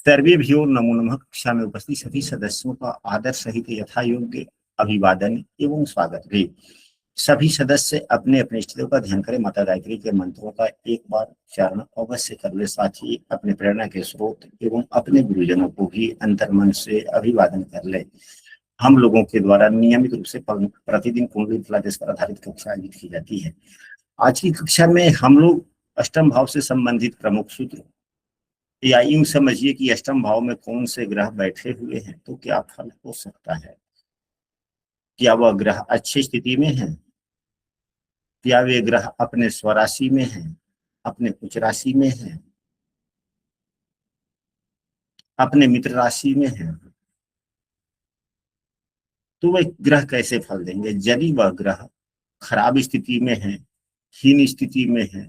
सर्वेभ्यो नमो नमः। कक्षा में उपस्थित सभी सदस्यों का आदर सहित यथा योग्य अभिवादन एवं स्वागत है। सभी सदस्य अपने अपने इष्ट देव का ध्यान करें। माता गायत्री के मंत्रों का एक बार उच्चारण अवश्य कर ले। साथ ही अपने प्रेरणा के स्रोत एवं अपने गुरुजनों को भी अंतर्मन से अभिवादन कर ले। हम लोगों के द्वारा नियमित रूप से प्रतिदिन कुंडली फलादेश पर आधारित कक्षा आयोजित की जाती है। आज की कक्षा में हम लोग अष्टम भाव से संबंधित प्रमुख सूत्र या यूं समझिए कि अष्टम भाव में कौन से ग्रह बैठे हुए हैं तो क्या फल हो सकता है। क्या वह ग्रह अच्छी स्थिति में है, क्या वे ग्रह अपने स्वराशि में हैं, अपने उच्च राशि में हैं, अपने मित्र राशि में हैं, तो वह ग्रह कैसे फल देंगे। यदि वह ग्रह खराब स्थिति में है, हीन स्थिति में है,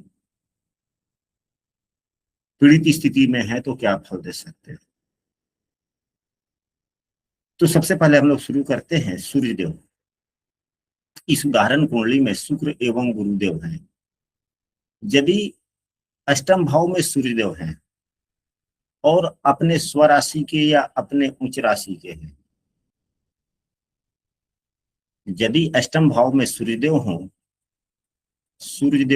पीड़ित स्थिति में है तो क्या फल दे सकते हैं। तो सबसे पहले हम लोग शुरू करते हैं सूर्यदेव। इस उदाहरण कुंडली में शुक्र एवं गुरुदेव हैं। यदि अष्टम भाव में सूर्यदेव हैं और अपने स्वराशि के या अपने उच्च राशि के हैं, यदि अष्टम भाव में सूर्यदेव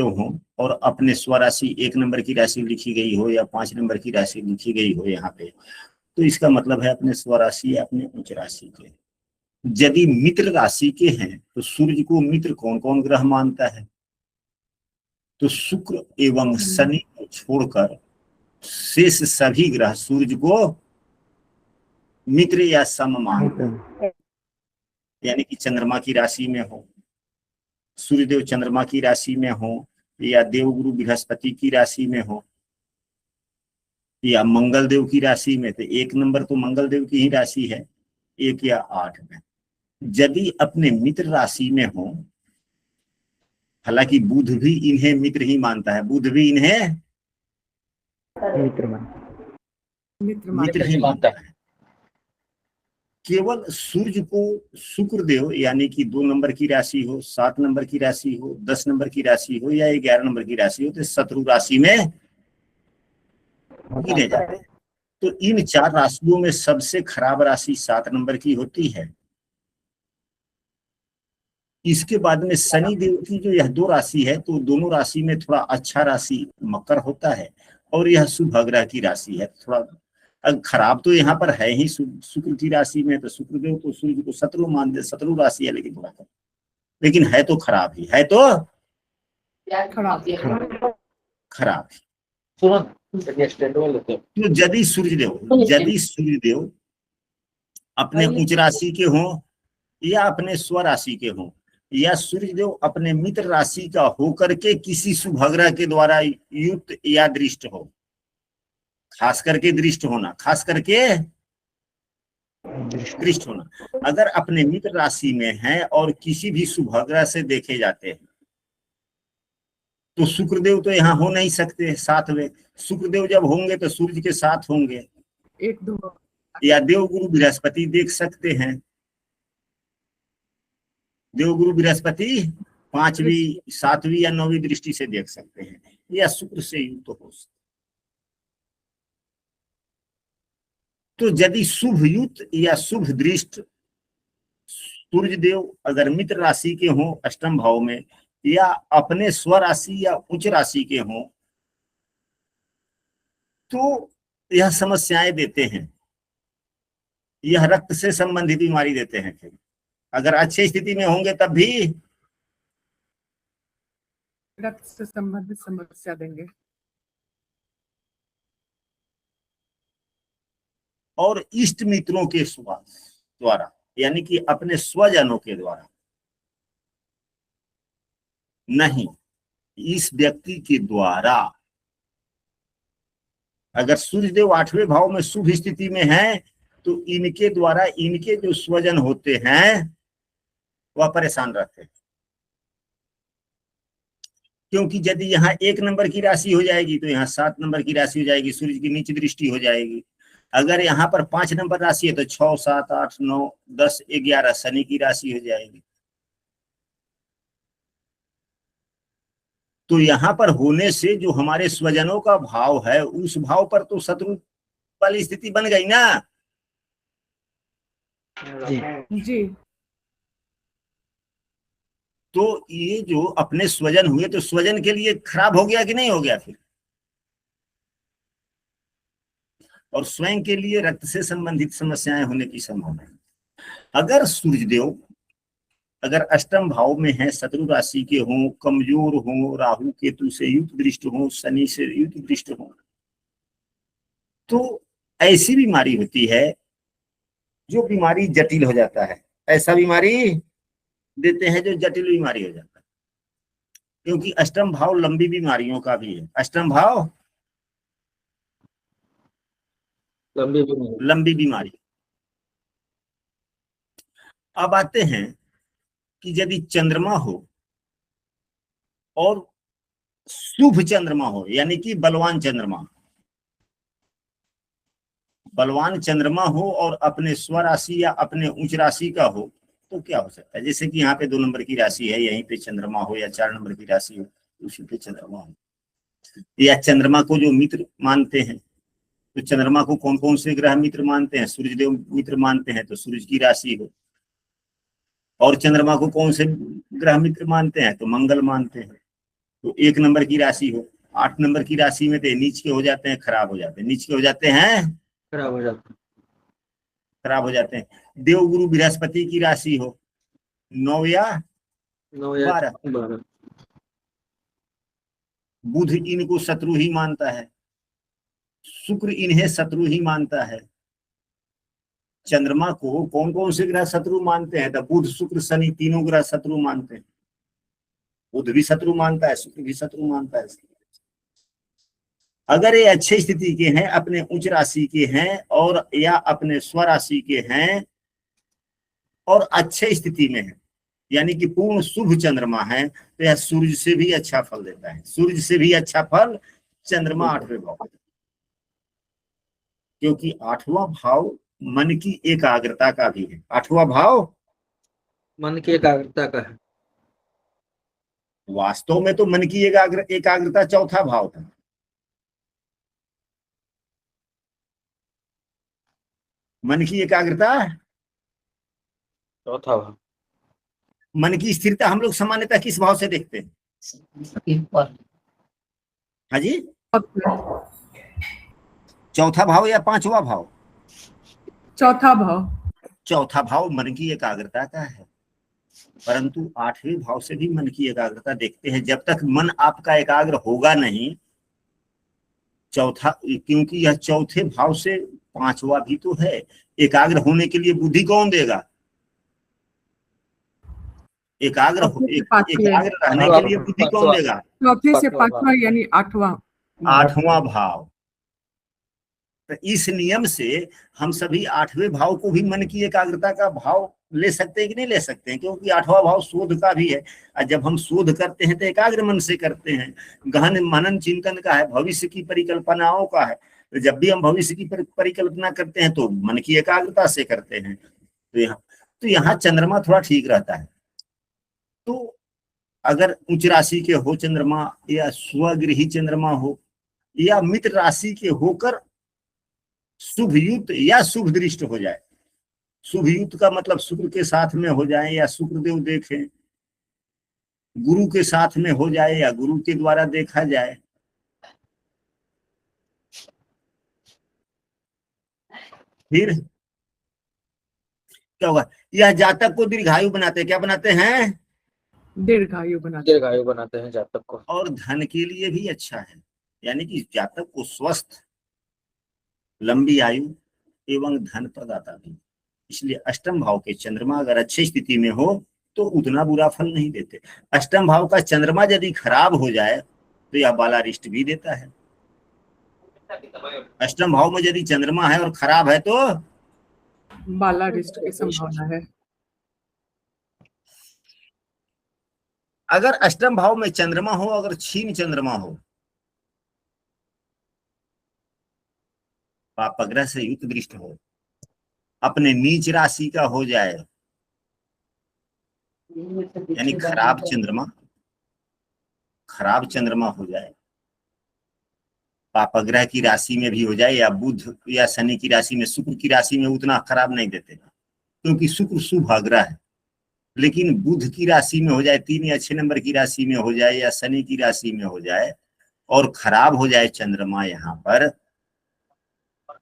हों और अपने स्वराशि 1 नंबर की राशि लिखी गई हो या 5 नंबर की राशि लिखी गई हो यहाँ पे, तो इसका मतलब है अपने स्वराशि या अपने उच्च राशि के। यदि मित्र राशि के हैं तो सूर्य को मित्र कौन कौन ग्रह मानता है, तो शुक्र एवं शनि को छोड़कर शेष सभी ग्रह सूर्य को मित्र या सम मानते हैं। यानी कि चंद्रमा की राशि में हो, सूर्यदेव चंद्रमा की राशि में हो, या देवगुरु बृहस्पति की राशि में हो, या मंगल देव की राशि में, तो 1 नंबर तो मंगल देव की ही राशि है, 1 या 8 में। यदि अपने मित्र राशि में हो, हालांकि बुध भी इन्हें मित्र ही मानता है, बुध भी इन्हें मित्र ही मानता है। केवल सूर्य को शुक्रदेव यानी कि 2 नंबर की राशि हो, 7 नंबर की राशि हो, 10 नंबर की राशि हो या 11 नंबर की राशि हो, तो शत्रु राशि में गिने जाते हैं। तो इन 4 राशियों में सबसे खराब राशि 7 नंबर की होती है। इसके बाद में शनि देव की जो यह 2 राशि है, तो दोनों राशि में थोड़ा अच्छा राशि मकर होता है और यह शुभ ग्रह की राशि है। थोड़ा खराब तो यहाँ पर है ही शुक्र की राशि में, तो शुक्रदेव तो सूर्य को शत्रु मानते, शत्रु राशि है, लेकिन थोड़ा लेकिन है तो खराब ही है, तो खराब ही। तो यदि सूर्यदेव अपने उच्च राशि के हों या अपने स्वराशि के हों, या सूर्यदेव अपने मित्र राशि का होकर के किसी शुभ ग्रह के द्वारा युक्त या दृष्ट हो, खास करके दृष्ट होना, अगर अपने मित्र राशि में है और किसी भी शुभ ग्रह से देखे जाते हैं, तो शुक्रदेव तो यहाँ हो नहीं सकते साथ में। शुक्रदेव जब होंगे तो सूर्य के साथ होंगे, 1-2, या देवगुरु बृहस्पति देख सकते हैं। देवगुरु बृहस्पति 5वीं 7वीं या 9वीं दृष्टि से देख सकते हैं, या शुक्र से युक्त हो सकते। तो यदि शुभ युक्त या शुभ दृष्ट सूर्यदेव अगर मित्र राशि के हों अष्टम भाव में, या अपने स्वराशि या उच्च राशि के हों, तो यह समस्याएं देते हैं, यह रक्त से संबंधित बीमारी देते हैं। फिर अगर अच्छी स्थिति में होंगे तब भी रक्त से संबंधित समस्या देंगे। और इष्ट मित्रों के द्वारा यानी कि अपने स्वजनों के द्वारा नहीं, इस व्यक्ति के द्वारा अगर सूर्यदेव 8वें भाव में शुभ स्थिति में है, तो इनके द्वारा इनके जो स्वजन होते हैं वह परेशान रहते हैं। क्योंकि यदि यहाँ 1 नंबर की राशि हो जाएगी तो यहाँ 7 नंबर की राशि हो जाएगी, सूर्य की नीच दृष्टि हो जाएगी। अगर यहाँ पर 5 नंबर राशि है तो 6, 7, 8, 9, 10, 11 शनि की राशि हो जाएगी। तो यहाँ पर होने से जो हमारे स्वजनों का भाव है, उस भाव पर तो शत्रु वाली स्थिति बन गई ना। जी। तो ये जो अपने स्वजन हुए तो स्वजन के लिए खराब हो गया कि नहीं हो गया फिर। और स्वयं के लिए रक्त से संबंधित समस्याएं होने की संभावना है। अगर सूर्यदेव अगर अष्टम भाव में है, शत्रु राशि के हों, कमजोर हों, राहु केतु से युक्त दृष्ट हों, शनि से युक्त दृष्ट हों, तो ऐसी बीमारी होती है जो बीमारी जटिल हो जाता है। ऐसा बीमारी देते हैं जो जटिल बीमारी हो जाता है, क्योंकि अष्टम भाव लंबी बीमारियों का भी है। अष्टम भाव लंबी बीमारी। अब आते हैं कि यदि चंद्रमा हो और शुभ चंद्रमा हो, यानी कि बलवान चंद्रमा, बलवान चंद्रमा हो और अपने स्वराशि या अपने उच्च राशि का हो, तो क्या हो सकता है। जैसे कि यहाँ पे 2 नंबर की राशि है, यहीं पे चंद्रमा हो, या 4 नंबर की राशि हो, उसी पे चंद्रमा हो, या चंद्रमा को जो मित्र मानते हैं, तो चंद्रमा को कौन कौन से ग्रह मित्र मानते हैं, सूर्यदेव मित्र मानते हैं, तो सूर्य की राशि हो। और चंद्रमा को कौन से ग्रह मित्र मानते हैं, तो मंगल मानते हैं। तो 1 नंबर की राशि हो, 8 नंबर की राशि में तो नीच के हो जाते हैं, खराब हो जाते हैं, नीच के हो जाते हैं, खराब हो जाते हैं, खराब हो जाते हैं। देवगुरु बृहस्पति की राशि हो, 9 या 12, बुध इनको शत्रु ही मानता है, शुक्र इन्हें शत्रु ही मानता है। चंद्रमा को कौन कौन से ग्रह शत्रु मानते हैं, तो बुध शुक्र शनि तीनों ग्रह शत्रु मानते हैं। बुध भी शत्रु मानता है, शुक्र भी शत्रु मानता है। अगर ये अच्छे स्थिति के हैं, अपने उच्च राशि के हैं, और या अपने स्वराशि के हैं और अच्छे स्थिति में है, यानी कि पूर्ण शुभ चंद्रमा है, तो यह सूर्य से भी अच्छा फल देता है। सूर्य से भी अच्छा फल चंद्रमा 8वें भाव, क्योंकि 8वां भाव मन की एकाग्रता का भी है। 8वां भाव मन की एकाग्रता का है। वास्तव में तो मन की एकाग्रता चौथा भाव था। मन की एकाग्रता चौथा भाव। मन की स्थिरता हम लोग सामान्यतः किस भाव से देखते हैं। हाँ जी, चौथा भाव या 5वां भाव। चौथा भाव। चौथा भाव मन की एकाग्रता का है, परंतु 8वें भाव से भी मन की एकाग्रता देखते हैं। जब तक मन आपका एकाग्र होगा नहीं, चौथा, क्योंकि यह चौथे भाव से 5वां भी तो है। एकाग्र होने के लिए बुद्धि कौन देगा, एकाग्र रहने के लिए बुद्धि कौन देगा, चौथे से 5वां यानी 8वां 8वां भाव। तो इस नियम से हम सभी 8वें भाव को भी मन की एकाग्रता का भाव ले सकते हैं कि नहीं ले सकते हैं, क्योंकि 8वां भाव शोध का भी है। और जब हम शोध करते हैं तो एकाग्र मन से करते हैं, गहन मनन चिंतन का है, भविष्य की परिकल्पनाओं का है। तो जब भी हम भविष्य की परिकल्पना करते हैं तो मन की एकाग्रता से करते हैं। तो यहाँ चंद्रमा थोड़ा ठीक रहता है। तो अगर उच्च राशि के हो चंद्रमा, या स्वगृही चंद्रमा हो, या मित्र राशि के होकर शुभ युक्त या शुभ दृष्ट हो जाए। शुभ युक्त का मतलब शुक्र के साथ में हो जाए, या शुक्रदेव देखें, गुरु के साथ में हो जाए, या गुरु के द्वारा देखा जाए। फिर क्या होगा, यह जातक को दीर्घायु बनाते हैं। क्या बनाते हैं, दीर्घायु बनाते हैं जातक को। और धन के लिए भी अच्छा है, यानी कि जातक को स्वस्थ, लंबी आयु एवं धन प्रदाता भी। इसलिए अष्टम भाव के चंद्रमा अगर अच्छी स्थिति में हो तो उतना बुरा फल नहीं देते। अष्टम भाव का चंद्रमा यदि खराब हो जाए तो यह बालारिष्ट भी देता है। अष्टम भाव में यदि चंद्रमा है और खराब है तो बालारिष्ट की संभावना है। अगर अष्टम भाव में चंद्रमा हो, अगर क्षीण चंद्रमा हो, पापग्रह से युक्त दृष्ट हो, अपने नीच राशि का हो जाए, यानी खराब चंद्रमा हो जाए, पापग्रह की राशि में भी हो जाए या बुध या शनि की राशि में, शुक्र की राशि में उतना खराब नहीं देते क्योंकि शुक्र शुभ ग्रह है। लेकिन बुध की राशि में हो जाए, 3 या 6 नंबर की राशि में हो जाए या शनि की राशि में हो जाए और खराब हो जाए चंद्रमा यहाँ पर,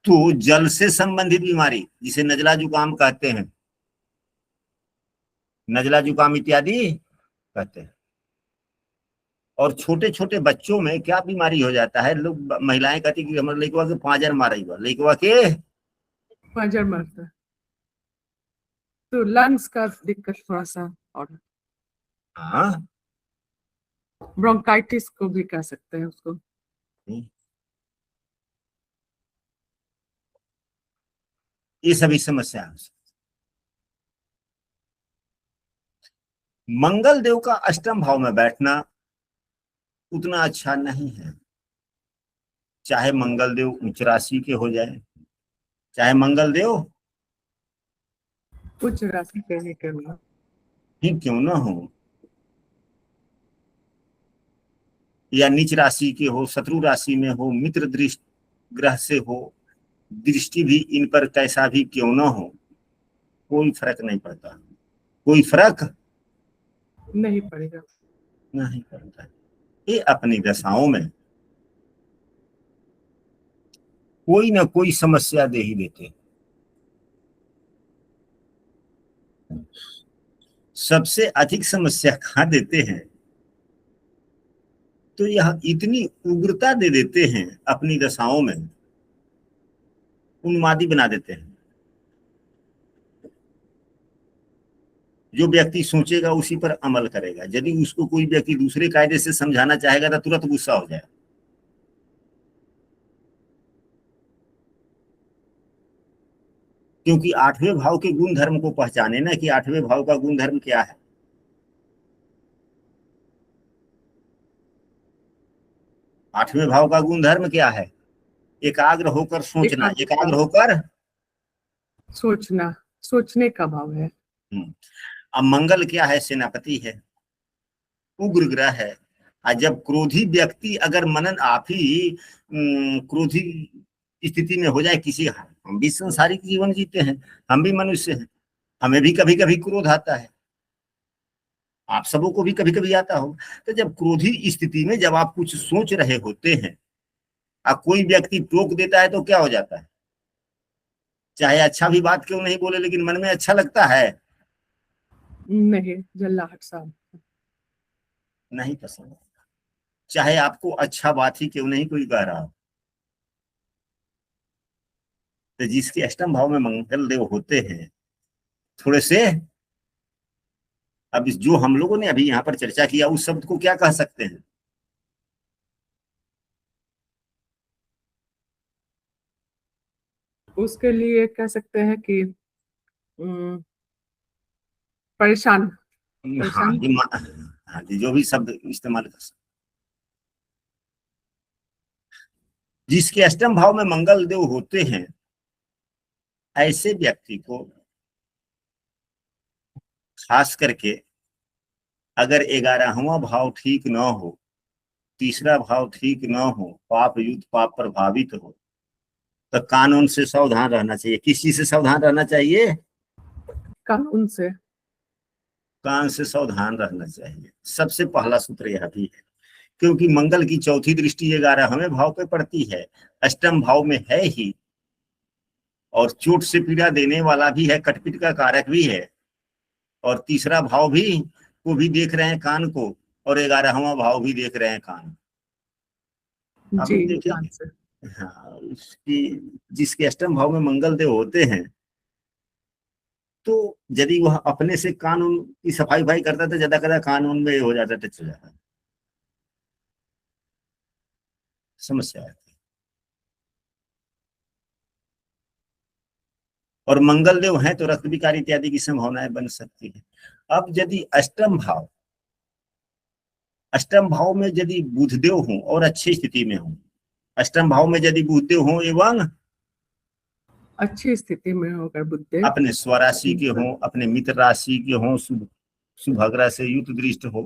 तो जल से संबंधित बीमारी जिसे नजला जुकाम कहते हैं, नजला जुकाम इत्यादि कहते हैं। और छोटे छोटे बच्चों में क्या बीमारी हो जाता है, लोग महिलाएं कहती कि हमारे लड़कवा के पांजर मारे, लड़कवा के पांजर मारता है, तो लंग्स का दिक्कत थोड़ा सा, और हाँ ब्रोंकाइटिस को भी कह सकते हैं उसको। ये सभी समस्या है। मंगल देव का अष्टम भाव में बैठना उतना अच्छा नहीं है। चाहे मंगल देव उच्च राशि के हो जाए, चाहे मंगल देव उच्च राशि के ही करना ही क्यों ना हो, या नीच राशि के हो, शत्रु राशि में हो, मित्र दृष्टि ग्रह से हो, दृष्टि भी इन पर कैसा भी क्यों ना हो, कोई फर्क नहीं पड़ता, कोई फर्क नहीं पड़ेगा, नहीं पड़ता। ये अपनी दशाओं में कोई ना कोई समस्या दे ही देते। सबसे अधिक समस्या कहाँ देते हैं, तो यह इतनी उग्रता दे देते हैं अपनी दशाओं में, उन्मादी बना देते हैं। जो व्यक्ति सोचेगा उसी पर अमल करेगा। यदि उसको कोई व्यक्ति दूसरे कायदे से समझाना चाहेगा तो तुरंत गुस्सा हो जाएगा। क्योंकि 8वें भाव के गुण धर्म को पहचाने ना, कि 8वें भाव का गुण धर्म क्या है। आठवें भाव का गुण धर्म क्या है? एकाग्र होकर सोचना, एकाग्र होकर सोचना, सोचने का भाव है। अब मंगल क्या है? सेनापति है, उग्र ग्रह है। और जब क्रोधी व्यक्ति अगर मनन आप ही क्रोधी स्थिति में हो जाए किसी, हम भी संसारिक जीवन जीते हैं, हम भी मनुष्य हैं, हमें भी कभी कभी क्रोध आता है, आप सबों को भी कभी कभी आता हो। तो जब क्रोधी स्थिति में जब आप कुछ सोच रहे होते हैं और कोई व्यक्ति टोक देता है तो क्या हो जाता है? चाहे अच्छा भी बात क्यों नहीं बोले, लेकिन मन में अच्छा लगता है? नहीं, जल्लाहट सा नहीं पसंद। चाहे आपको अच्छा बात ही क्यों नहीं कोई कह रहा। तो जिसके अष्टम भाव में मंगल देव होते हैं, थोड़े से, अब जो हम लोगों ने अभी यहाँ पर चर्चा किया उस शब्द को क्या कह सकते हैं? उसके लिए कह सकते हैं कि परेशान, हाँ जी, हाँ जी, जो भी शब्द इस्तेमाल कर सकते। जिसके अष्टम भाव में मंगल देव होते हैं, ऐसे व्यक्ति को खास करके अगर 11वां भाव ठीक ना हो, तीसरा भाव ठीक ना हो, पाप युक्त, पाप प्रभावित हो, तो कानून से सावधान रहना चाहिए। किस चीज से सावधान रहना चाहिए? कानून से, कान से सावधान रहना चाहिए। सबसे पहला सूत्र यह भी है, क्योंकि मंगल की चौथी दृष्टि 11वें भाव पे पड़ती है, अष्टम भाव में है ही, और चोट से पीड़ा देने वाला भी है, कटपिट का कारक भी है, और तीसरा भाव भी को भी देख रहे हैं कान को, और 11वां भाव भी देख रहे हैं कान। जी, कान से। हाँ, उसकी जिसके अष्टम भाव में मंगल देव होते हैं, तो यदि वह अपने से कानून की सफाई भाई करता था, ज्यादा ज्यादा कानून में हो जाता, टच हो जाता, समस्या है। और मंगल देव हैं तो रक्त विकार इत्यादि की संभावनाएं बन सकती है। अब यदि अष्टम भाव में यदि बुधदेव हो और अच्छी स्थिति में हो, अष्टम भाव में यदि बुधदेव हो एवं अच्छी स्थिति में होकर बुधदेव अपने स्वराशि के हो, अपने मित्र राशि के हो, शुभ ग्रह से युक्त दृष्ट हो,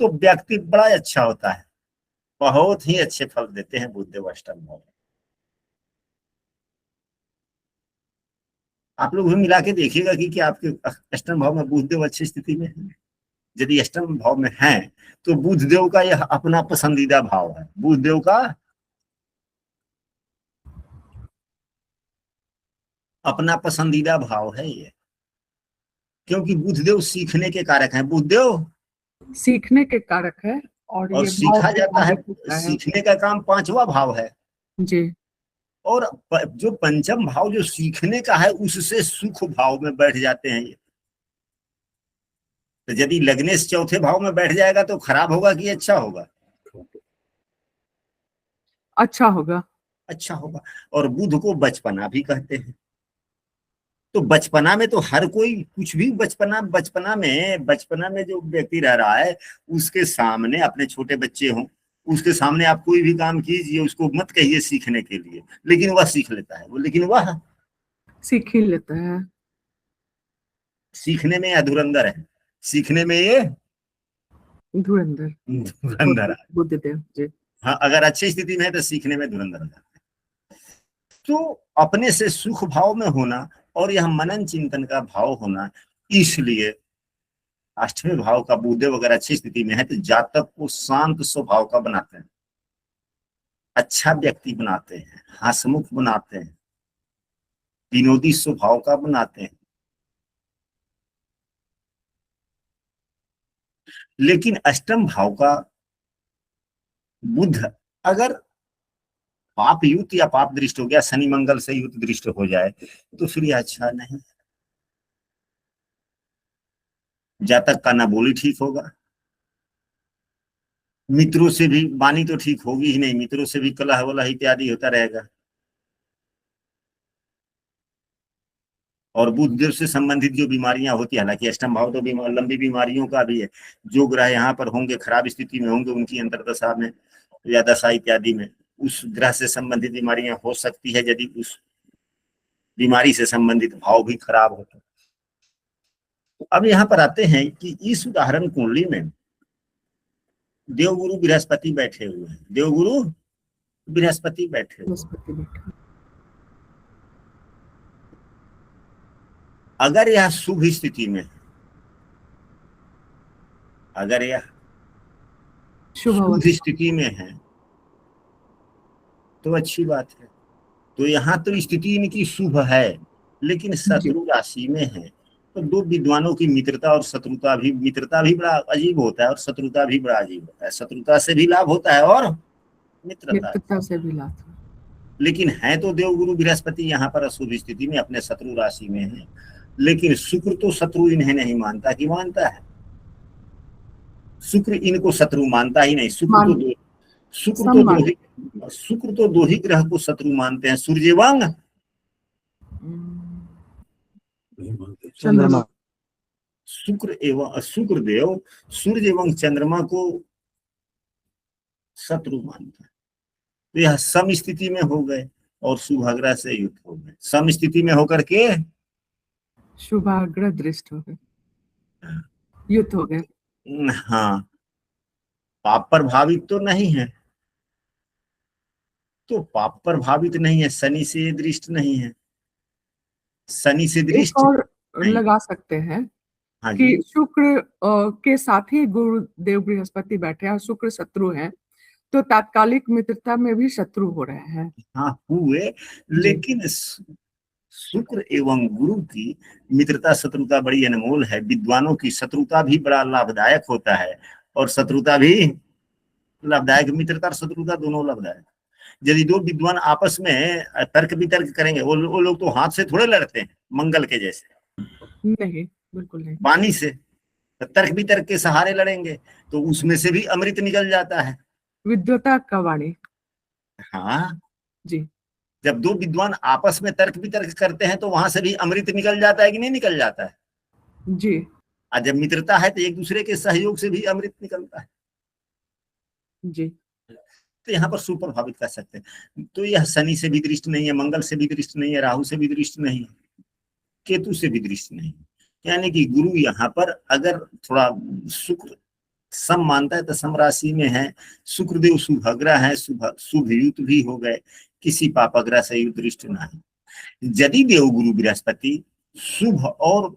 तो व्यक्ति बड़ा अच्छा होता है बहुत ही अच्छे फल देते हैं बुधदेव अष्टम भाव में। आप लोग भी मिला के देखिएगा कि आपके अष्टम भाव में बुधदेव अच्छी स्थिति में है। यदि अष्टम भाव में है तो बुधदेव का यह अपना पसंदीदा भाव है, बुधदेव का अपना पसंदीदा भाव है ये, क्योंकि बुधदेव सीखने के कारक हैं। बुधदेव सीखने के कारक है और और ये सीखा भाव जाता है, होता है। सीखने का काम पांचवा भाव है। जी और जो पंचम भाव जो सीखने का है उससे सुख भाव में बैठ जाते हैं ये। तो यदि लगने से चौथे भाव में बैठ जाएगा तो खराब होगा कि अच्छा होगा? अच्छा होगा। अच्छा होगा। और बुध को बचपना भी कहते हैं। तो बचपना में तो हर कोई कुछ भी बचपना में जो व्यक्ति रह रहा है उसके सामने, अपने छोटे बच्चे हों उसके सामने आप कोई भी काम कीजिए, उसको मत कहिए सीखने के लिए, लेकिन वह सीख लेता है। वो लेकिन वह सीख ही लेता है। सीखने में यह धुरंधर है, सीखने में ये धुरंधर धुरंधर है। बुद्धदेव जी। हाँ, अगर अच्छी स्थिति में है तो सीखने में धुरंधर हो जाता है। तो अपने से सुख भाव में होना और यह मनन चिंतन का भाव होना, इसलिए अष्टमी भाव का बुधदेव अगर अच्छी स्थिति में है तो जातक को शांत स्वभाव का बनाते हैं, अच्छा व्यक्ति बनाते हैं, हंसमुख बनाते हैं, विनोदी स्वभाव का बनाते हैं। लेकिन अष्टम भाव का बुध अगर पाप युक्त या पाप दृष्ट हो गया, शनि मंगल से युक्त दृष्ट हो जाए तो फिर यह अच्छा नहीं। जातक का ना बोली ठीक होगा, मित्रों से भी वाणी तो ठीक होगी ही नहीं, मित्रों से भी कलह वलह इत्यादि होता रहेगा। और बुधदेव से संबंधित जो बीमारियां होती है, हालांकि अष्टम भाव तो लंबी बीमारियों का भी है, जो ग्रह यहाँ पर होंगे खराब स्थिति में होंगे उनकी अंतर्दशा में या दशा इत्यादि में उस ग्रह से संबंधित बीमारियां हो सकती है, यदि उस बीमारी से संबंधित भाव भी खराब हो। अब यहाँ पर आते हैं कि इस उदाहरण कुंडली में देवगुरु बृहस्पति बैठे हुए हैं, देवगुरु बृहस्पति बैठे हुए। अगर यह शुभ स्थिति में, अगर यह शुभ स्थिति में है तो अच्छी बात है। तो यहाँ तो स्थिति इनकी शुभ है, लेकिन शत्रु राशि में है तो दो विद्वानों की मित्रता और शत्रुता भी, मित्रता भी बड़ा अजीब होता है और शत्रुता भी बड़ा अजीब होता है। शत्रुता से भी लाभ होता है और मित्रता से भी लाभ। लेकिन है तो देवगुरु बृहस्पति यहाँ पर अशुभ स्थिति में अपने शत्रु राशि में है, लेकिन शुक्र तो शत्रु इन्हें नहीं मानता कि मानता है? शुक्र इनको शत्रु मानता ही नहीं। शुक्र तो दो ही ग्रह को शत्रु मानते हैं, सूर्य एवं चंद्रमा। शुक्रदेव सूर्य एवं चंद्रमा को शत्रु मानता है। तो यह सम स्थिति में हो गए और शुभाग्रह से युक्त हो गए, सम स्थिति में होकर के शुभाग्रह दृष्ट हो गए, युक्त हो गए। हाँ, पाप प्रभावित तो नहीं है, तो पाप प्रभावित नहीं है, शनि से दृष्ट नहीं है, शनि से दृष्ट और लगा सकते हैं कि शुक्र के साथ ही गुरुदेव बृहस्पति बैठे हैं, शुक्र शत्रु है तो तात्कालिक मित्रता में भी शत्रु हो रहे हैं। हाँ हुए, लेकिन शुक्र एवं गुरु की मित्रता शत्रुता बड़ी अनमोल है। विद्वानों की शत्रुता भी बड़ा लाभदायक होता है और शत्रुता भी लाभदायक, मित्रता और शत्रुता दोनों लाभदायक। यदि दो विद्वान आपस में तर्क वितर्क करेंगे, वो लोग तो हाथ से थोड़े लड़ते हैं मंगल के जैसे, नहीं बिल्कुल नहीं, वाणी से। तर्क वितर्क के सहारे लड़ेंगे तो उसमें से भी अमृत निकल जाता है, विद्वता का वाणी। हाँ जी, जब दो विद्वान आपस में तर्क वितर्क करते हैं तो वहां से भी अमृत निकल जाता है कि नहीं निकल जाता है? जी। और जब मित्रता है तो एक दूसरे के सहयोग से भी अमृत निकलता है। जी, तो यहाँ पर सुप्रभावित कर सकते हैं। तो यह शनि से भी दृष्ट नहीं है, मंगल से भी दृष्ट नहीं है, राहु से भी दृष्ट नहीं है, केतु से भी दृष्ट नहीं है। यानी कि गुरु यहाँ पर अगर थोड़ा शुक्र सम मानता है तो सम राशि में है, शुक्रदेव शुभग्रह है, शुभ युत भी हो गए, किसी पापग्रह से युत दृष्टि नहीं। यदि देवगुरु बृहस्पति शुभ और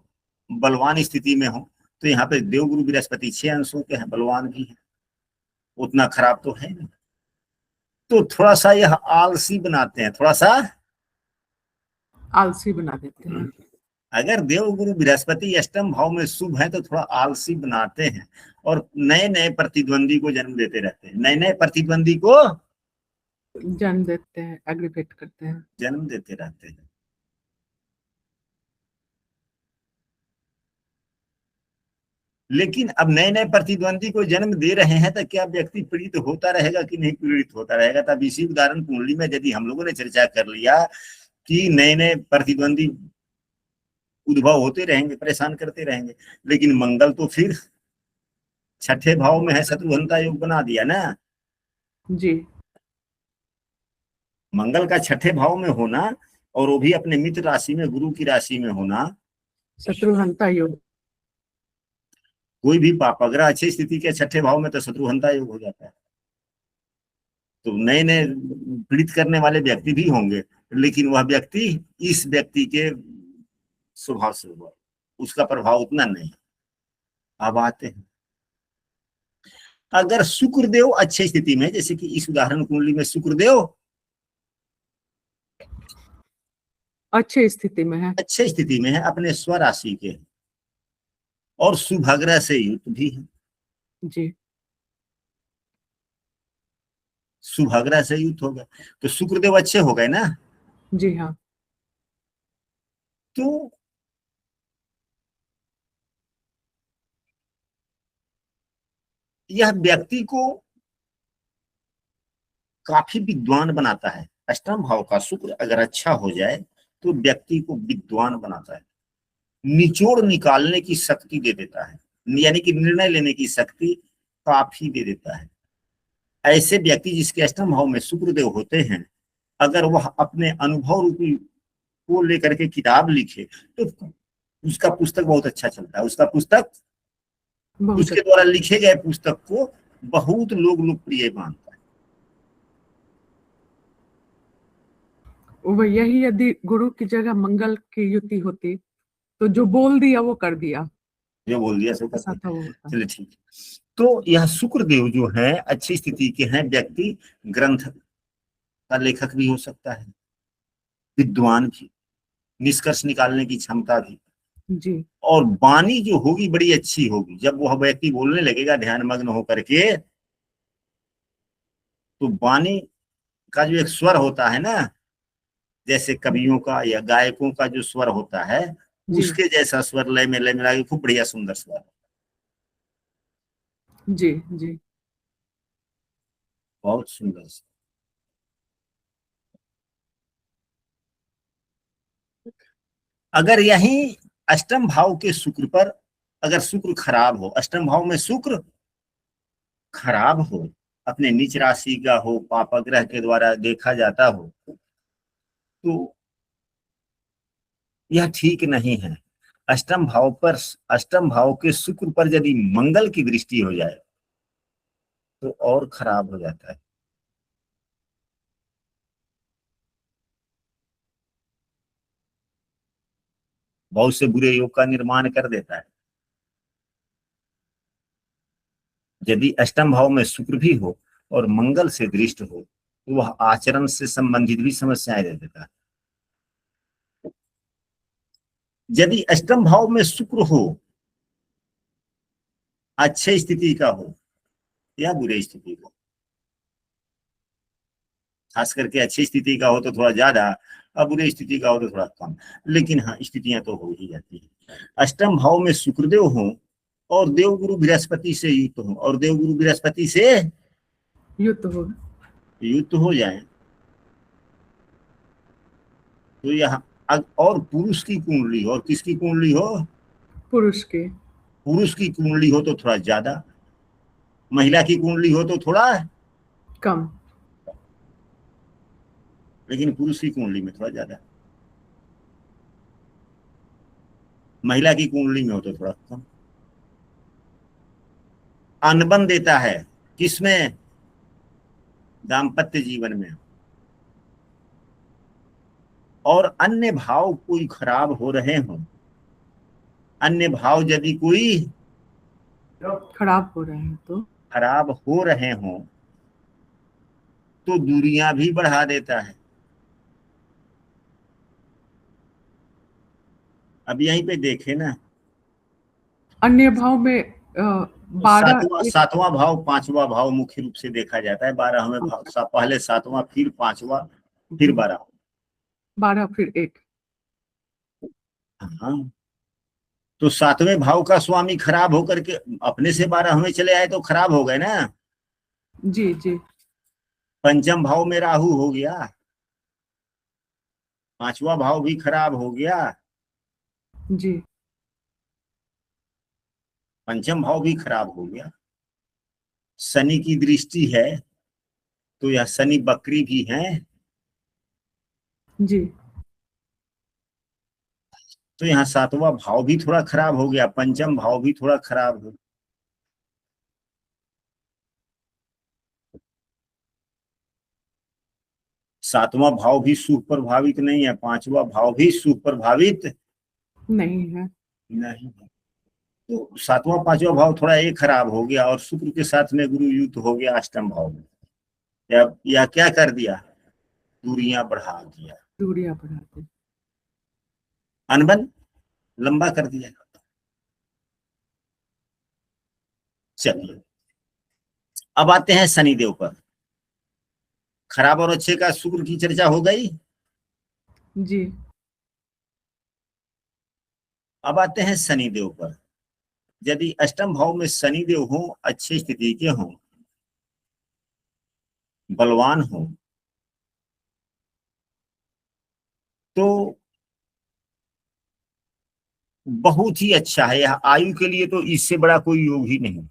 बलवान स्थिति में हो तो यहाँ पे देवगुरु बृहस्पति 6 अंशों के हैं, बलवान भी है, उतना खराब तो है नहीं। तो थोड़ा सा यह आलसी बनाते हैं, थोड़ा सा आलसी बना देते हैं। अगर देवगुरु बृहस्पति अष्टम भाव में शुभ है तो थोड़ा आलसी बनाते हैं और नए नए प्रतिद्वंदी को जन्म देते रहते हैं, नए नए प्रतिद्वंदी को जन्म देते हैं, एग्रीगेट करते हैं, जन्म देते रहते हैं। लेकिन अब नए नए प्रतिद्वंदी को जन्म दे रहे हैं तो क्या व्यक्ति पीड़ित होता रहेगा कि नहीं पीड़ित होता रहेगा? तब इसी उदाहरण कुंडली में यदि हम लोगों ने चर्चा कर लिया कि नए नए प्रतिद्वंदी उद्भव होते रहेंगे, परेशान करते रहेंगे, लेकिन मंगल तो फिर छठे भाव में है, शत्रुघ्नता योग बना दिया ना जी। मंगल का छठे भाव में होना और वो भी अपने मित्र राशि में, गुरु की राशि में होना, शत्रुघ्नता योग। कोई भी पापग्रह अच्छी स्थिति के छठे भाव में तो शत्रुघ्नता योग हो जाता है। तो नए नए पीड़ित करने वाले व्यक्ति भी होंगे, लेकिन वह व्यक्ति इस व्यक्ति के स्वभाव से हुआ, उसका प्रभाव उतना नहीं। अब आते हैं, अगर शुक्रदेव अच्छी स्थिति में, जैसे कि इस उदाहरण कुंडली में शुक्रदेव अच्छे स्थिति में है, अच्छे स्थिति में है, अपने स्वराशि के और शुभग्रह से युक्त भी है, जी। शुभग्रह से युक्त हो गए तो शुक्रदेव अच्छे हो गए ना। जी हाँ। तो यह व्यक्ति को काफी विद्वान बनाता है। अष्टम भाव का शुक्र अगर अच्छा हो जाए तो व्यक्ति को विद्वान बनाता है, निचोड़ निकालने की शक्ति दे देता है, यानी कि निर्णय लेने की शक्ति काफी दे देता है। ऐसे व्यक्ति जिसके अष्टम भाव में शुक्रदेव होते हैं, अगर वह अपने अनुभव रूपी को लेकर के किताब लिखे तो उसका पुस्तक बहुत अच्छा चलता है, उसका पुस्तक उसके द्वारा लिखे गए पुस्तक को बहुत लोग लोकप्रिय मानता है। वो यही यदि गुरु की जगह मंगल की युति होती तो जो बोल दिया वो कर दिया, जो बोल दिया सो ऐसा था वो। चलिए ठीक है। तो यह शुक्रदेव जो है अच्छी स्थिति के हैं, व्यक्ति ग्रंथ का लेखक भी हो सकता है, विद्वान भी, निष्कर्ष निकालने की क्षमता भी जी। और वाणी जो होगी बड़ी अच्छी होगी। जब वह व्यक्ति बोलने लगेगा ध्यान मग्न होकर के, तो वाणी का जो एक स्वर होता है ना, जैसे कवियों का या गायकों का जो स्वर होता है, उसके जैसा स्वर लय में मिला के खूब बढ़िया सुंदर स्वर। जी जी, बहुत सुंदर। अगर यही अष्टम भाव के शुक्र पर अगर शुक्र खराब हो, अष्टम भाव में शुक्र खराब हो, अपने नीच राशि का हो, पापग्रह के द्वारा देखा जाता हो, तो यह ठीक नहीं है। अष्टम भाव पर, अष्टम भाव के शुक्र पर यदि मंगल की दृष्टि हो जाए तो और खराब हो जाता है। बहुत से बुरे योग का निर्माण कर देता है। यदि अष्टम भाव में शुक्र भी हो और मंगल से दृष्ट हो तो वह आचरण से संबंधित भी समस्याएं दे देता है। यदि अष्टम भाव में शुक्र हो, अच्छे स्थिति का हो या बुरे स्थिति का, खास करके अच्छी स्थिति का हो तो थोड़ा ज्यादा और बुरी स्थिति का हो तो थोड़ा कम, लेकिन हाँ स्थितियां तो हो ही जाती है। अष्टम भाव में शुक्रदेव हो और देवगुरु बृहस्पति से युक्त हो, और देवगुरु बृहस्पति से युक्त हो जाए तो यहाँ और पुरुष की कुंडली हो, और किसकी कुंडली हो? पुरुष की कुंडली हो तो थोड़ा ज्यादा, महिला की कुंडली हो तो थोड़ा कम, लेकिन पुरुष की कुंडली में थोड़ा ज्यादा, महिला की कुंडली में हो तो थोड़ा कम। अनबन देता है, किसमें? दाम्पत्य जीवन में। और अन्य भाव कोई खराब हो रहे हों, अन्य भाव यदि कोई खराब हो रहे हैं तो खराब हो रहे हों तो दूरियां भी बढ़ा देता है। अब यहीं पे देखे ना, अन्य भाव में 12 सातवां भाव, पांचवा भाव मुख्य रूप से देखा जाता है। 12वें भाव, पहले सातवां, फिर पांचवा, फिर 12। 12 फिर 1। हाँ, तो सातवें भाव का स्वामी खराब होकर के अपने से 12वें चले आए तो खराब हो गए ना। जी जी। पंचम भाव में राहु हो गया, पांचवा भाव भी खराब हो गया, जी। पंचम भाव भी खराब हो गया। शनि की दृष्टि है तो यह शनि बकरी भी है, जी। तो यहाँ सातवां भाव भी थोड़ा खराब हो गया, पंचम भाव भी थोड़ा खराब हो। सातवां भाव भी सुप्रभावित नहीं है, पांचवा भाव भी सुप्रभावित नहीं है। नहीं है। तो सातवां पांचवा भाव थोड़ा एक खराब हो गया, और शुक्र के साथ में गुरु युक्त हो गया अष्टम भाव में। या क्या कर दिया? दूरियां बढ़ा दिया, दूरियां बढ़ाते। अनबन लंबा कर दिया। चलिए, अब आते हैं शनिदेव पर। खराब और अच्छे का शुक्र की चर्चा हो गई। जी। अब आते हैं शनिदेव पर। यदि अष्टम भाव में शनिदेव हो, अच्छी स्थिति के हों, बलवान हो, तो बहुत ही अच्छा है। यह आयु के लिए तो इससे बड़ा कोई योग ही नहीं।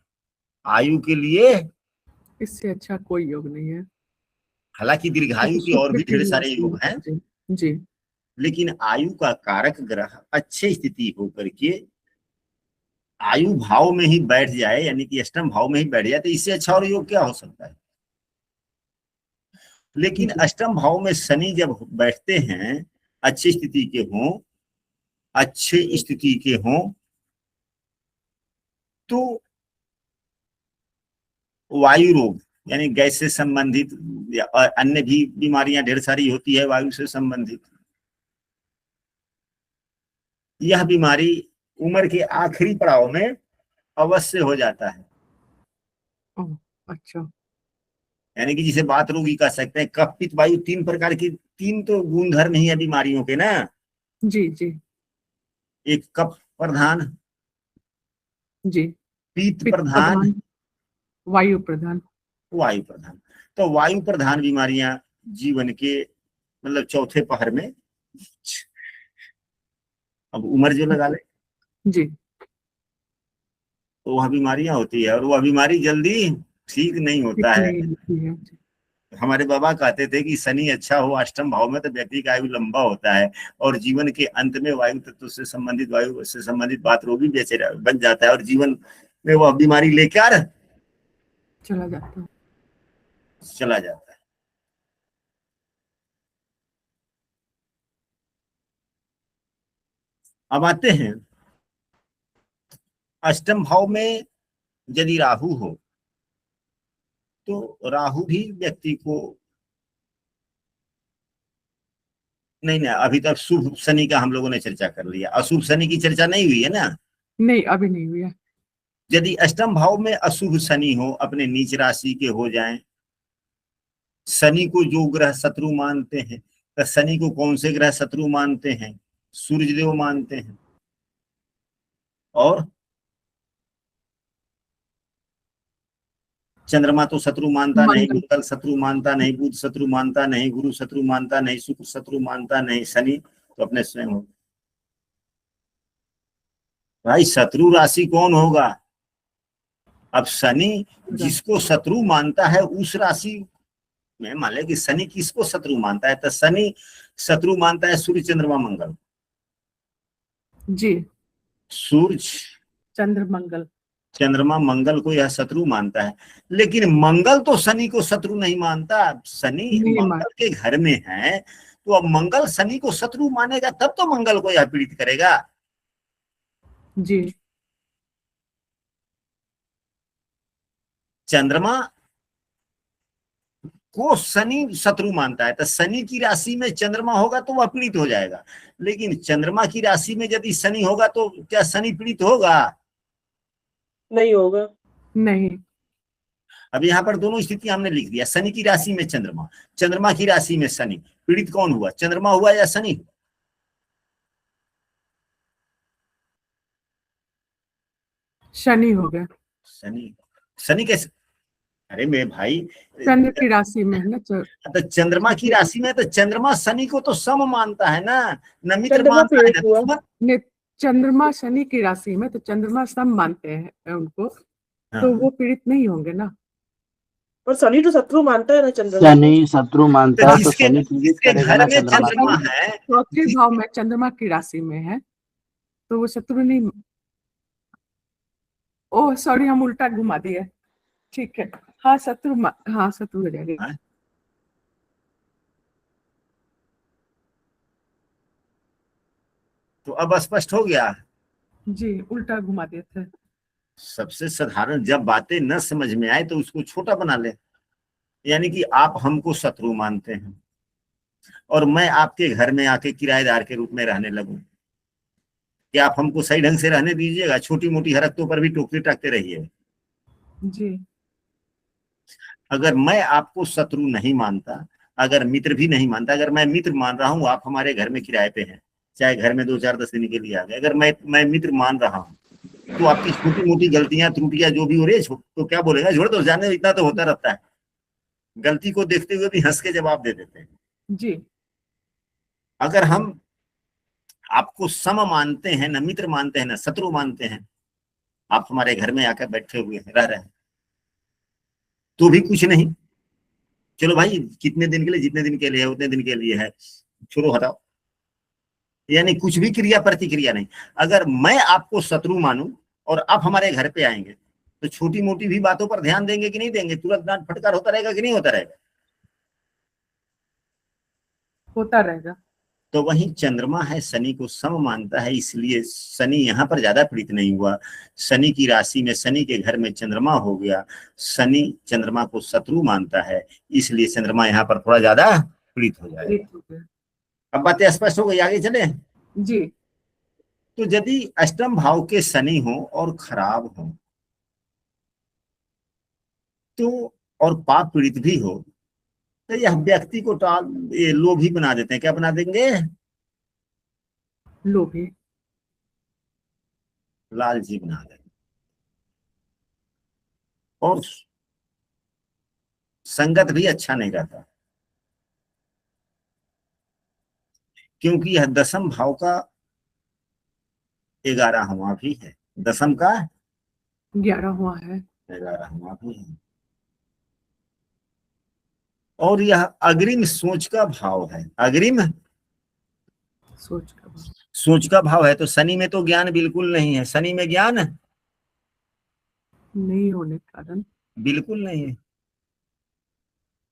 आयु के लिए इससे अच्छा कोई योग नहीं है। हालांकि दीर्घायु के और शुक्र भी के ढेर लिए सारे योग हैं, जी जी। लेकिन आयु का कारक ग्रह अच्छी स्थिति होकर के आयु भाव में ही बैठ जाए, यानी कि अष्टम भाव में ही बैठ जाए, तो इससे अच्छा और योग क्या हो सकता है? लेकिन अष्टम भाव में शनि जब बैठते हैं, अच्छी स्थिति के हों, अच्छे स्थिति के हों, तो वायु रोग यानी गैस से संबंधित और अन्य भी बीमारियां ढेर सारी होती है वायु से संबंधित। यह बीमारी उम्र के आखिरी पड़ाव में अवश्य हो जाता है। अच्छा। यानी कि जिसे बात रोगी कह सकते हैं। कफ पित्त वायु तीन प्रकार की, तीन तो गुणधर्म ही है बीमारियों के ना। जी जी। एक कफ प्रधान, जी। पित्त पित्त प्रधान, प्रधान, वायु प्रधान। वायु प्रधान। तो वायु प्रधान बीमारियां जीवन के मतलब चौथे पहर में, अब उम्र जो लगा ले, जी। तो वह बीमारियां होती है, और वह बीमारी जल्दी ठीक नहीं होता ठीक है। नहीं होती है। हमारे बाबा कहते थे कि शनि अच्छा हो अष्टम भाव में तो व्यक्ति का आयु लंबा होता है, और जीवन के अंत में वायु तत्व से संबंधित, वायु से संबंधित बात रोगी जैसे बन जाता है, और जीवन में वह बीमारी लेकर चला जाता है। चला जाता है। अब आते हैं अष्टम भाव में यदि राहु हो, तो राहु भी व्यक्ति को, नहीं नहीं, अभी तक शुभ शनि का हम लोगों ने चर्चा कर लिया, अशुभ शनि की चर्चा नहीं हुई है ना। नहीं, अभी नहीं हुई है। यदि अष्टम भाव में अशुभ शनि हो, अपने नीच राशि के हो जाएं, शनि को जो ग्रह शत्रु मानते हैं, तो शनि को कौन से ग्रह शत्रु मानते हैं? सूर्य देव मानते हैं। और चंद्रमा तो शत्रु मानता नहीं, मंगल। मंगल शत्रु मानता नहीं, बुध शत्रु मानता नहीं, गुरु शत्रु मानता नहीं, शुक्र शत्रु मानता नहीं, शनि तो अपने स्वयं हो। भाई शत्रु राशि कौन होगा? अब शनि जिसको शत्रु मानता है उस राशि में, मान ले कि शनि किसको शत्रु मानता है, तो शनि शत्रु मानता है सूर्य चंद्रमा मंगल। जी। सूर्य चंद्र मंगल। चंद्रमा मंगल को यह शत्रु मानता है, लेकिन मंगल तो शनि को शत्रु नहीं मानता। शनि मंगल के घर में है, तो अब मंगल शनि को शत्रु मानेगा तब तो मंगल को यह पीड़ित करेगा। जी। चंद्रमा को शनि शत्रु मानता है, तो शनि की राशि में चंद्रमा होगा तो वह पीड़ित हो जाएगा, लेकिन चंद्रमा की राशि में यदि शनि होगा तो क्या शनि पीड़ित होगा? नहीं होगा। नहीं। अब यहाँ पर दोनों स्थिति हमने लिख दिया, शनि की राशि में चंद्रमा, चंद्रमा की राशि में शनि, पीड़ित कौन हुआ, चंद्रमा हुआ या शनि? शनि हो गया। शनि। शनि कैसे? अरे मेरे भाई, चंद्र की राशि में है ना, तो चंद्रमा की राशि में, तो चंद्रमा शनि को तो सम मानता है ना, न मित्र चंद्रमा मानता है पीड़ित न हुआ। दुश्मन। चंद्रमा शनि की राशि में, तो चंद्रमा सम मानते हैं उनको, तो हाँ। वो पीड़ित नहीं होंगे ना। पर शनि तो शत्रु मानता है ना चंद्रमा। शनि शत्रु मानता है, तो जिसके शनि पीड़ित जिसके करेगा घर ना में चंद्रमा चंद्रमा को। है, चौथे भाव में चंद्रमा की राशि में है, तो वो शत्रु नहीं। ओह सॉरी, हम उल्टा घुमा दिए। ठीक है, हाँ शत्रु, हाँ शत्रु हो जाएगा। हाँ? तो अब स्पष्ट हो गया। जी, उल्टा घुमा दिए थे। सबसे साधारण, जब बातें न समझ में आए तो उसको छोटा बना ले, यानी कि आप हमको शत्रु मानते हैं और मैं आपके घर में आके किराएदार के रूप में रहने लगूं, क्या आप हमको सही ढंग से रहने दीजिएगा? छोटी मोटी हरकतों पर भी टोकते टाकते रहिए। जी। अगर मैं आपको शत्रु नहीं मानता, अगर मित्र भी नहीं मानता, अगर मैं मित्र मान रहा हूं, आप हमारे घर में किराए पे हैं, चाहे घर में 2-4-10 दिन के लिए आ गए, अगर मैं मित्र मान रहा हूं, तो आपकी छोटी मोटी गलतियां त्रुटियां जो भी हो रही है तो क्या बोलेगा, छोड़ दो, जाने दो, इतना तो होता रहता है। गलती को देखते हुए भी हंस के जवाब दे देते हैं। जी। अगर हम आपको सम मानते हैं, न मित्र मानते हैं, न शत्रु मानते हैं, आप हमारे घर में आकर बैठे हुए हैं, रह रहे हैं, तो भी कुछ नहीं, चलो भाई कितने दिन के लिए, जितने दिन के लिए है उतने दिन के लिए है, छोड़ो हटाओ, यानी कुछ भी क्रिया प्रतिक्रिया नहीं। अगर मैं आपको शत्रु मानूं और आप हमारे घर पे आएंगे, तो छोटी मोटी भी बातों पर ध्यान देंगे कि नहीं देंगे? तुरंत डांट फटकार होता रहेगा कि नहीं होता रहेगा? होता रहेगा। तो वही चंद्रमा है, शनि को सम मानता है, इसलिए शनि यहाँ पर ज्यादा पीड़ित नहीं हुआ। शनि की राशि में, शनि के घर में चंद्रमा हो गया, शनि चंद्रमा को शत्रु मानता है, इसलिए चंद्रमा यहाँ पर थोड़ा ज्यादा पीड़ित हो जाएगा। अब बातें स्पष्ट हो गई, आगे चले। जी। तो यदि अष्टम भाव के शनि हो और खराब हो तो, और पाप पीड़ित भी हो, तो यह व्यक्ति को लोभी बना देते हैं। क्या बना देंगे? लोभी। लालची बना देंगे, और संगत भी अच्छा नहीं रहता, क्योंकि यह दसम भाव का 11वां भी है, दसम का 11वां है, 11वां भी है, और यह अग्रिम सोच का भाव है। अग्रिम सोच का भाव, सोच का भाव है, तो शनि में तो ज्ञान बिल्कुल नहीं है, शनि में ज्ञान नहीं होने के कारण बिल्कुल नहीं है,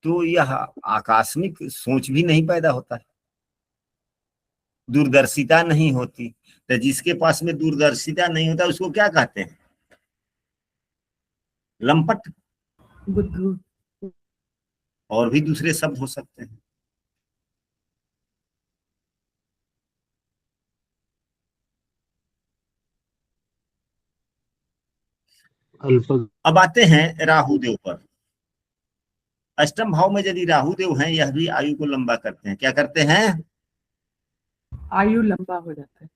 तो यह आकस्मिक सोच भी नहीं पैदा होता है, दूरदर्शिता नहीं होती। तो जिसके पास में दूरदर्शिता नहीं होता उसको क्या कहते हैं? लंपट, बुद्धू। और भी दूसरे शब्द हो सकते हैं। अल्प। अब आते हैं राहु देव पर। अष्टम भाव में यदि राहु देव हैं, यह भी आयु को लंबा करते हैं। क्या करते हैं? आयु लंबा हो जाता है।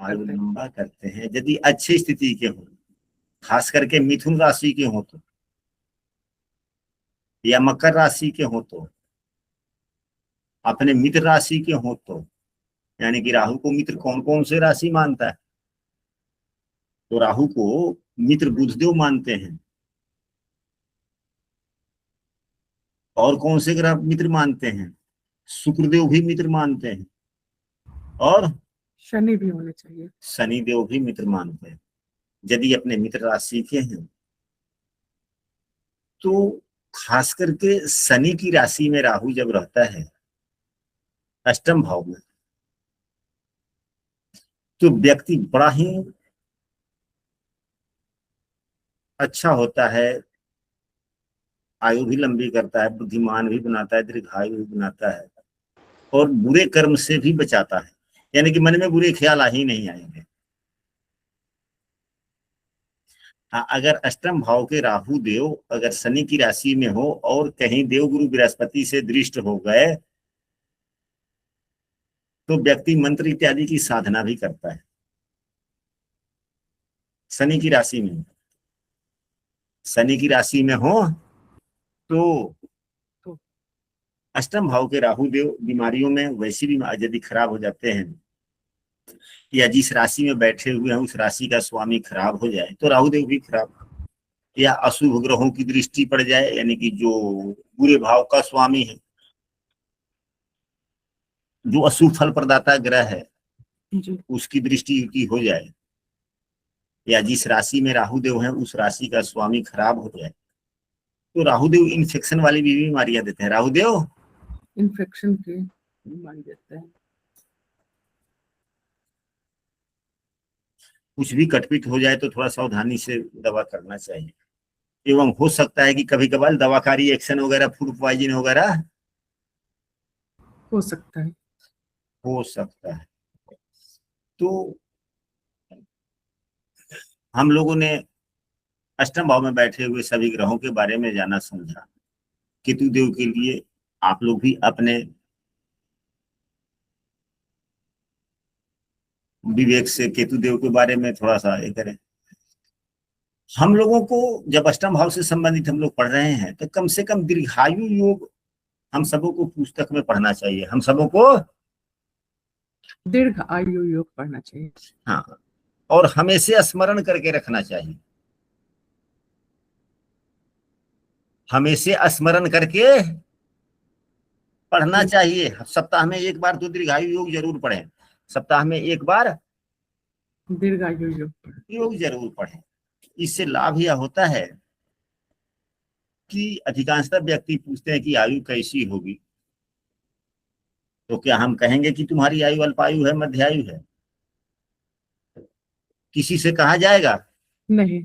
आयु लंबा करते हैं यदि अच्छी स्थिति के हो, खास करके मिथुन राशि के हो तो, या मकर राशि के हो तो, अपने मित्र राशि के हो तो, यानी कि राहु को मित्र कौन कौन से राशि मानता है? तो राहु को मित्र बुधदेव मानते हैं, और कौन से ग्रह मित्र मानते हैं? शुक्रदेव भी मित्र मानते हैं, और शनि भी होने चाहिए। शनिदेव भी मित्र मानते हैं। यदि अपने मित्र राशि के हैं तो खास करके शनि की राशि में राहु जब रहता है अष्टम भाव में, तो व्यक्ति बड़ा ही अच्छा होता है, आयु भी लंबी करता है, बुद्धिमान भी बनाता है, दीर्घायु भी बनाता है और बुरे कर्म से भी बचाता है, यानी कि मन में बुरे ख्याल आ ही नहीं आएंगे। अगर अष्टम भाव के राहु देव अगर शनि की राशि में हो और कहीं देव गुरु बृहस्पति से दृष्ट हो गए तो व्यक्ति मंत्र इत्यादि की साधना भी करता है। शनि की राशि में, शनि की राशि में हो तो अष्टम भाव के राहु देव बीमारियों में वैसी भी यदि खराब हो जाते हैं या जिस राशि में बैठे हुए हैं उस राशि का स्वामी खराब हो जाए तो राहु देव भी खराब, या अशुभ ग्रहों की दृष्टि पड़ जाए, यानी कि जो बुरे भाव का स्वामी है, जो अशुभ फल प्रदाता ग्रह है जी। उसकी दृष्टि की हो जाए, या जिस राशि में राहु देव है उस राशि का स्वामी खराब हो जाए तो राहु देव इन्फेक्शन वाली भी बीमारियां देते हैं। राहु देव इन्फेक्शन की बीमारी देते हैं। कुछ भी कटपिट हो जाए तो थोड़ा सावधानी से दवा करना चाहिए, एवं हो सकता है कि कभी कभार दवाकारी एक्शन वगैरह, फूड पॉइजन वगैरह हो सकता है। हो सकता है। तो हम लोगों ने अष्टम भाव में बैठे हुए सभी ग्रहों के बारे में जाना समझा। केतु देव के लिए आप लोग भी अपने विवेक से केतु देव के बारे में थोड़ा सा ये करें। हम लोगों को जब अष्टम भाव से संबंधित हम लोग पढ़ रहे हैं तो कम से कम दीर्घायु योग हम सबों को पुस्तक में पढ़ना चाहिए, हम सबों को दीर्घ आयु योग पढ़ना चाहिए। हाँ, और हमेशा स्मरण करके रखना चाहिए, हमेशा स्मरण करके पढ़ना चाहिए। सप्ताह में एक बार तो दीर्घायु योग जरूर पढ़ें, सप्ताह में एक बार दीर्घायु योग जरूर पढ़ें। इससे लाभ यह होता है कि अधिकांशतः व्यक्ति पूछते हैं कि आयु कैसी होगी, तो क्या हम कहेंगे कि तुम्हारी आयु अल्पायु है, मध्यायु है? किसी से कहा जाएगा? नहीं।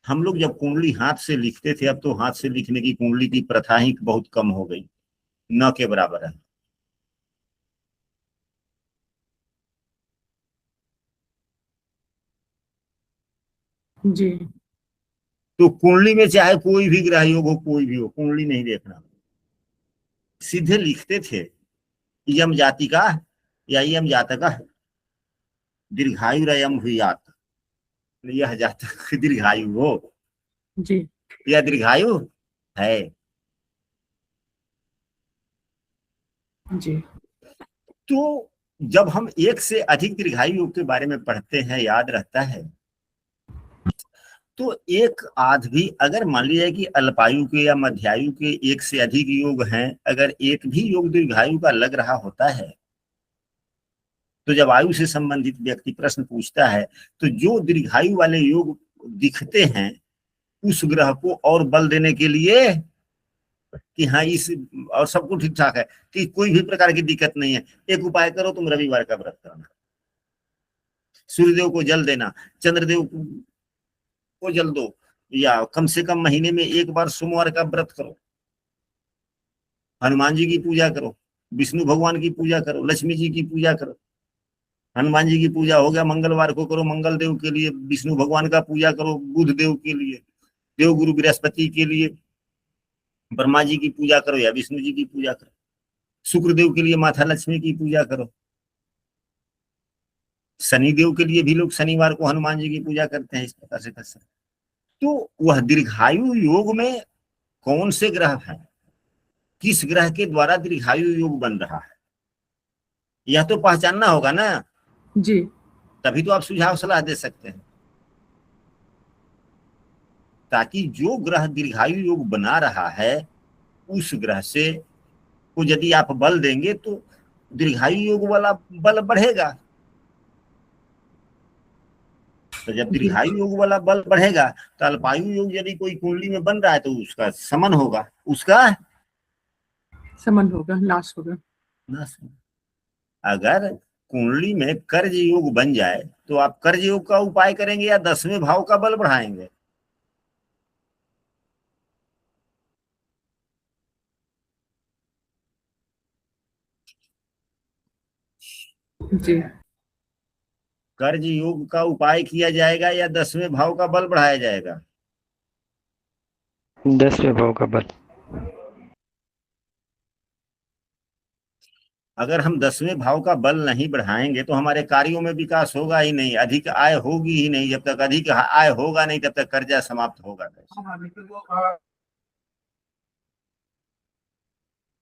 हम लोग जब कुंडली हाथ से लिखते थे, अब तो हाथ से लिखने की कुंडली की प्रथा ही बहुत कम हो गई, न के बराबर है। जी। तो कुंडली में चाहे कोई भी ग्रह योग हो, कोई भी हो, कुंडली नहीं देखना, सीधे लिखते थे यम जाति का या यम जातक दीर्घायुरयम हुयात, यह जातक दीर्घायु हो जी। यह दीर्घायु है। जी। तो जब हम एक से अधिक दीर्घायु योग के बारे में पढ़ते हैं, याद रहता है, तो एक आध भी अगर मान लिया कि अल्पायु के या मध्यायु के एक से अधिक योग हैं, अगर एक भी योग दीर्घायु का लग रहा होता है तो जब आयु से संबंधित व्यक्ति प्रश्न पूछता है तो जो दीर्घायु वाले योग दिखते हैं उस ग्रह को और बल देने के लिए कि हाँ इस और सब कुछ ठीक ठाक है, कि कोई भी प्रकार की दिक्कत नहीं है, एक उपाय करो, तुम रविवार का व्रत करना, सूर्यदेव को जल देना, चंद्रदेव को जल दो, या कम से कम महीने में एक बार सोमवार का व्रत करो, हनुमान जी की पूजा करो, विष्णु भगवान की पूजा करो, लक्ष्मी जी की पूजा करो। हनुमान जी की पूजा हो गया, मंगलवार को करो मंगल देव के लिए, विष्णु भगवान का पूजा करो बुध देव के लिए, देव गुरु बृहस्पति के लिए ब्रह्मा जी की पूजा करो या विष्णु जी की पूजा करो, शुक्र देव के लिए माता लक्ष्मी की पूजा करो, शनि देव के लिए भी लोग शनिवार को हनुमान जी की पूजा करते हैं, इस प्रकार से कर सकते। तो वह दीर्घायु योग में कौन से ग्रह है, किस ग्रह के द्वारा दीर्घायु योग बन रहा है, यह तो पहचानना होगा ना जी। तभी तो आप सुझाव सलाह दे सकते हैं, ताकि जो ग्रह दीर्घायु योग बना रहा है उस ग्रह से को यदि आप बल देंगे तो दीर्घायु योग वाला बल बढ़ेगा। तो जब दीर्घायु योग वाला बल बढ़ेगा तो अल्पायु योग यदि कोई कुंडली में बन रहा है तो उसका समन होगा, उसका समन होगा, नाश होगा। नाश होगा। अगर कुंडली में कर्ज योग बन जाए तो आप कर्ज योग का उपाय करेंगे या 10वें भाव का बल बढ़ाएंगे? जी, कर्ज योग का उपाय किया जाएगा या 10वें भाव का बल बढ़ाया जाएगा? 10वें भाव का बल। अगर हम 10वें भाव का बल नहीं बढ़ाएंगे तो हमारे कार्यों में विकास होगा ही नहीं, अधिक आय होगी ही नहीं। जब तक अधिक आय होगा नहीं तब तक कर्जा समाप्त होगा कैसे?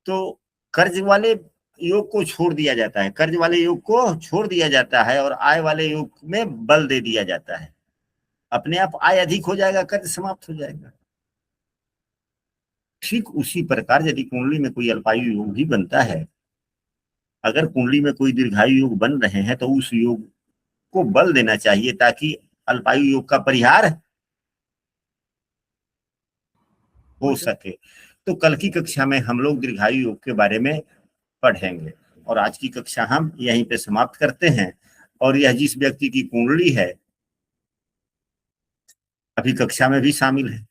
तो कर्ज वाले योग को छोड़ दिया जाता है, कर्ज वाले योग को छोड़ दिया जाता है और आय वाले योग में बल दे दिया जाता है। अपने आप आय अधिक हो जाएगा, कर्ज समाप्त हो जाएगा। ठीक उसी प्रकार यदि कुंडली में कोई अल्पायु योग भी बनता है, अगर कुंडली में कोई दीर्घायु योग बन रहे हैं तो उस योग को बल देना चाहिए ताकि अल्पायु योग का परिहार हो सके। तो कल की कक्षा में हम लोग दीर्घायु योग के बारे में पढ़ेंगे और आज की कक्षा हम यहीं पे समाप्त करते हैं। और यह जिस व्यक्ति की कुंडली है अभी कक्षा में भी शामिल है,